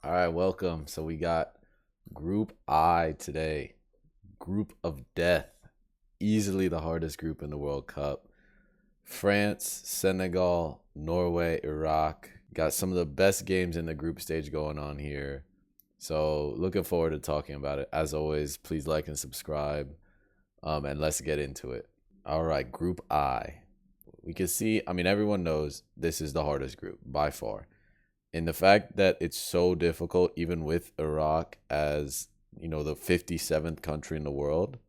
All right, welcome. So we got Group I today. Group of Death. Easily the hardest group in the World Cup. France, Senegal, Norway, Iraq. Got some of the best games in the group stage going on here. So looking forward to talking about it. As always, please like and subscribe. And let's get into it. All right, Group I. We can see, everyone knows this is the hardest group by far. And the fact that it's so difficult, even with Iraq as, the 57th country in the world,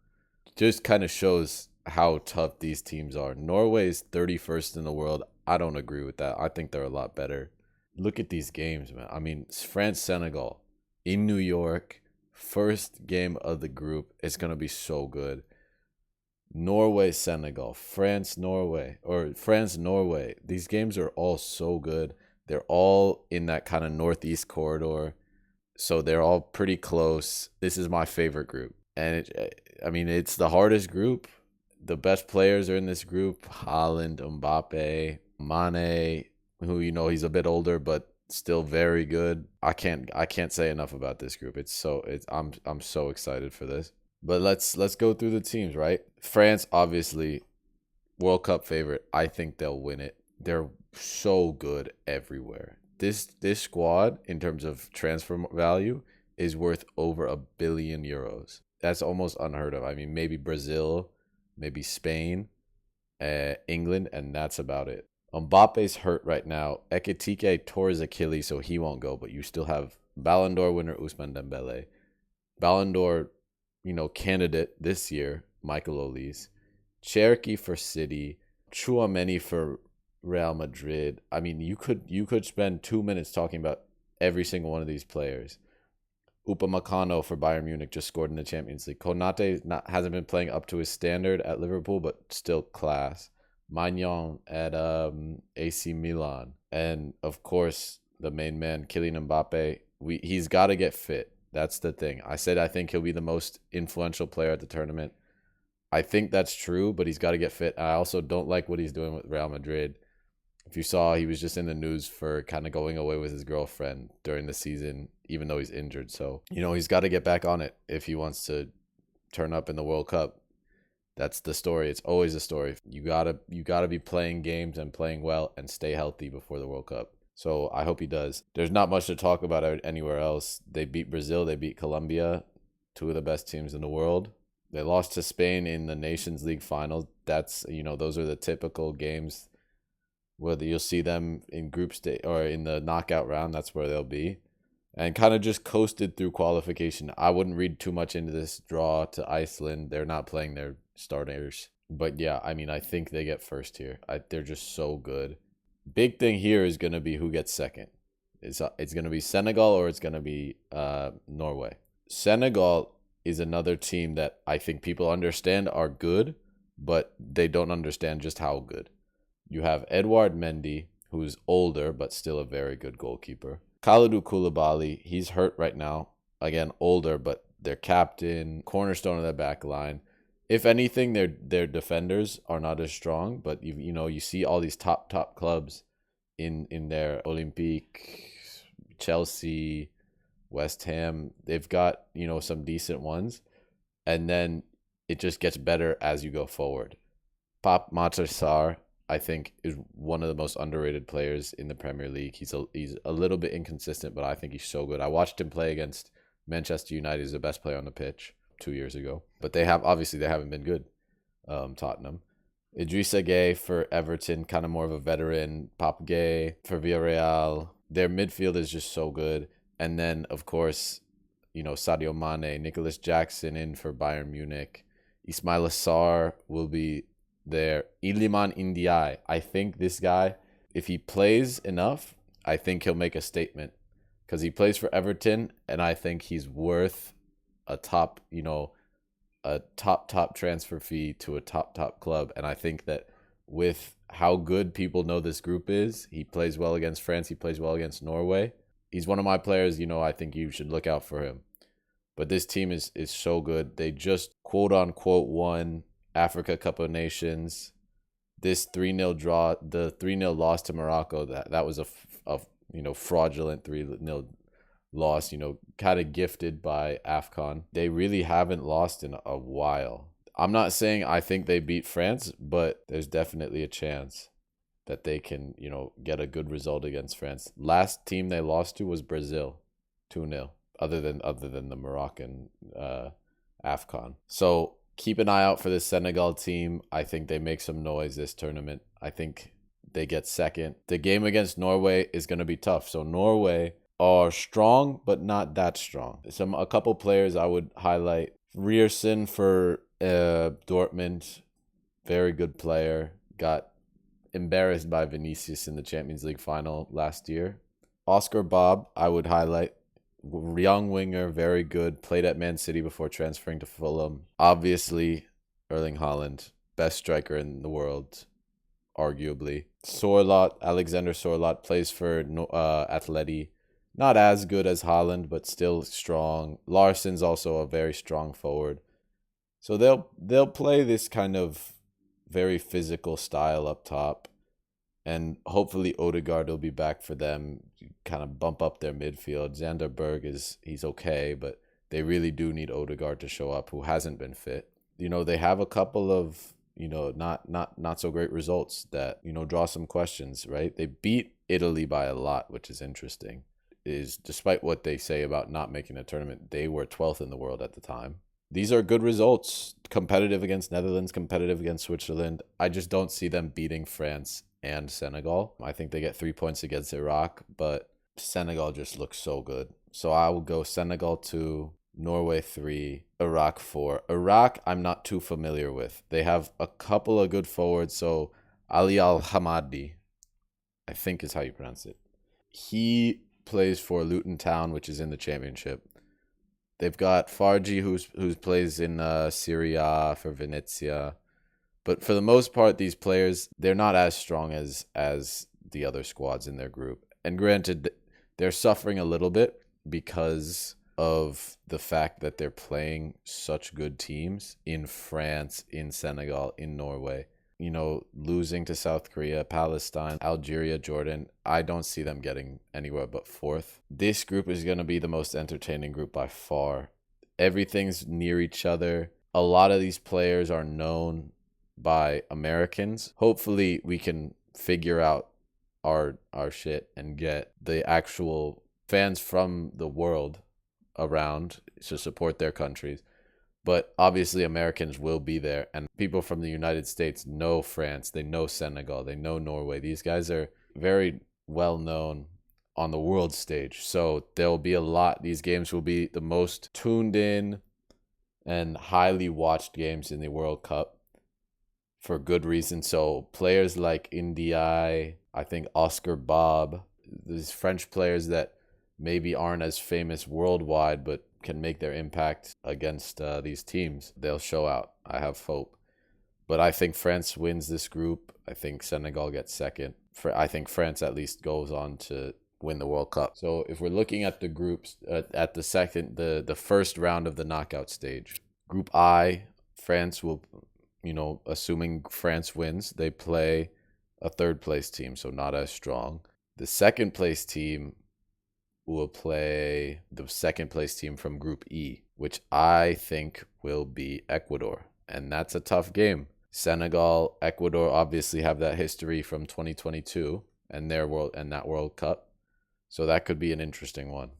just kind of shows how tough these teams are. Norway is 31st in the world. I don't agree with that. I think they're a lot better. Look at these games, man. France, Senegal in New York, first game of the group. It's going to be so good. Norway, Senegal, France, Norway, or France, Norway. These games are all so good. They're all in that kind of northeast corridor. So they're all pretty close. This is my favorite group. And it's the hardest group. The best players are in this group. Haaland, Mbappe, Mane, who he's a bit older but still very good. I can't say enough about this group. I'm so excited for this. But let's go through the teams, right? France, obviously, World Cup favorite. I think they'll win it. They're so good everywhere. This squad, in terms of transfer value, is worth over €1 billion. That's almost unheard of. Maybe Brazil, maybe Spain, England, and that's about it. Mbappe's hurt right now. Ekitike tore his Achilles, so he won't go. But you still have Ballon d'Or winner Ousmane Dembele, Ballon d'Or, candidate this year, Michael Olise, Cherki for City, Chouameni for Real Madrid. You could spend 2 minutes talking about every single one of these players. Upamecano for Bayern Munich just scored in the Champions League. Konate hasn't been playing up to his standard at Liverpool, but still class. Maignan at AC Milan, and of course the main man Kylian Mbappe. He's got to get fit. That's the thing. I think he'll be the most influential player at the tournament. I think that's true, but he's got to get fit. I also don't like what he's doing with Real Madrid. If you saw, he was just in the news for kind of going away with his girlfriend during the season, even though he's injured. So, he's got to get back on it if he wants to turn up in the World Cup. That's the story. It's always a story. You gotta be playing games and playing well and stay healthy before the World Cup. So I hope he does. There's not much to talk about anywhere else. They beat Brazil. They beat Colombia, two of the best teams in the world. They lost to Spain in the Nations League final. That's, those are the typical games where you'll see them in group stage or in the knockout round. That's where they'll be. And kind of just coasted through qualification. I wouldn't read too much into this draw to Iceland. They're not playing their starters. But yeah, I think they get first here. They're just so good. Big thing here is going to be who gets second. It's going to be Senegal or it's going to be Norway. Senegal is another team that I think people understand are good, but they don't understand just how good. You have Edouard Mendy, who's older but still a very good goalkeeper. Kalidou Koulibaly, he's hurt right now. Again, older, but their captain, cornerstone of their back line. If anything, their defenders are not as strong, but you see all these top clubs in their Olympique, Chelsea, West Ham. They've got, some decent ones, and then it just gets better as you go forward. Pape Matar Sarr, I think, is one of the most underrated players in the Premier League. He's a little bit inconsistent, but I think he's so good. I watched him play against Manchester United. He's the best player on the pitch 2 years ago. But they haven't been good, Tottenham. Idrissa Gueye for Everton, kind of more of a veteran. Pape Gueye for Villarreal. Their midfield is just so good. And then, of course, Sadio Mane, Nicholas Jackson in for Bayern Munich. Ismaila Sarr will be there. Iliman Ndiaye. I think this guy, if he plays enough, I think he'll make a statement. Because he plays for Everton, and I think he's worth a top transfer fee to a top club. And I think that with how good people know this group is, he plays well against France, he plays well against Norway. He's one of my players, I think you should look out for him. But this team is so good. They just, quote unquote, won Africa Cup of Nations. This 3-0 draw, the 3-0 loss to Morocco, that was a fraudulent 3-0 loss, kind of gifted by AFCON. They really haven't lost in a while. I'm not saying I think they beat France, but there's definitely a chance that they can, get a good result against France. Last team they lost to was Brazil, 2-0, other than the Moroccan AFCON. So keep an eye out for this Senegal team. I think they make some noise this tournament. I think they get second. The game against Norway is going to be tough. So Norway are strong, but not that strong. A couple players I would highlight. Rierson for Dortmund, very good player. Got embarrassed by Vinicius in the Champions League final last year. Oscar Bob, I would highlight. Young winger, very good. Played at Man City before transferring to Fulham. Obviously, Erling Haaland, best striker in the world, arguably. Alexander Sorloth plays for Atleti. Not as good as Haaland, but still strong. Larsson's also a very strong forward. So they'll play this kind of very physical style up top. And hopefully Odegaard will be back for them, kind of bump up their midfield. Xander Berg he's okay, but they really do need Odegaard to show up, who hasn't been fit. They have a couple of, not so great results that, draw some questions, right? They beat Italy by a lot, which is interesting. Despite what they say about not making a tournament, they were 12th in the world at the time. These are good results, competitive against Netherlands, competitive against Switzerland. I just don't see them beating France and Senegal. I think they get 3 points against Iraq, but Senegal just looks so good. So I will go Senegal 2, Norway 3, Iraq 4. Iraq, I'm not too familiar with. They have a couple of good forwards. So Ali Al-Hamadi, I think is how you pronounce it. He plays for Luton Town, which is in the championship. They've got Farji, who plays in Serie A for Venezia. But for the most part, these players, they're not as strong as the other squads in their group. And granted, they're suffering a little bit because of the fact that they're playing such good teams in France, in Senegal, in Norway. Losing to South Korea, Palestine, Algeria, Jordan, I don't see them getting anywhere but fourth. This group is going to be the most entertaining group by far. Everything's near each other. A lot of these players are known by Americans. Hopefully we can figure out our shit and get the actual fans from the world around to support their countries. But obviously Americans will be there, and people from the United States know France, they know Senegal, they know Norway. These guys are very well known on the world stage. So there'll be a lot. These games will be the most tuned in and highly watched games in the World Cup for good reason. So players like Ndiaye, I think Oscar Bob, these French players that maybe aren't as famous worldwide, but can make their impact against these teams, they'll show out. I have hope. But I think France wins this group. I think Senegal gets second. I think France at least goes on to win the World Cup. So if we're looking at the groups, at the first round of the knockout stage, Group I, France will, assuming France wins, they play a third place team, so not as strong. The second place team will play the second place team from Group E, which I think will be Ecuador. And that's a tough game. Senegal, Ecuador obviously have that history from 2022 and that World Cup. So that could be an interesting one.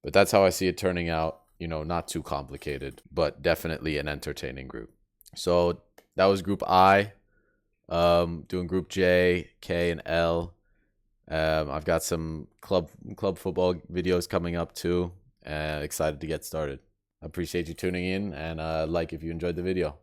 But that's how I see it turning out. Not too complicated, but definitely an entertaining group. So that was Group I. Doing Group J, K, and L. I've got some club football videos coming up too, and excited to get started. I appreciate you tuning in, and like if you enjoyed the video.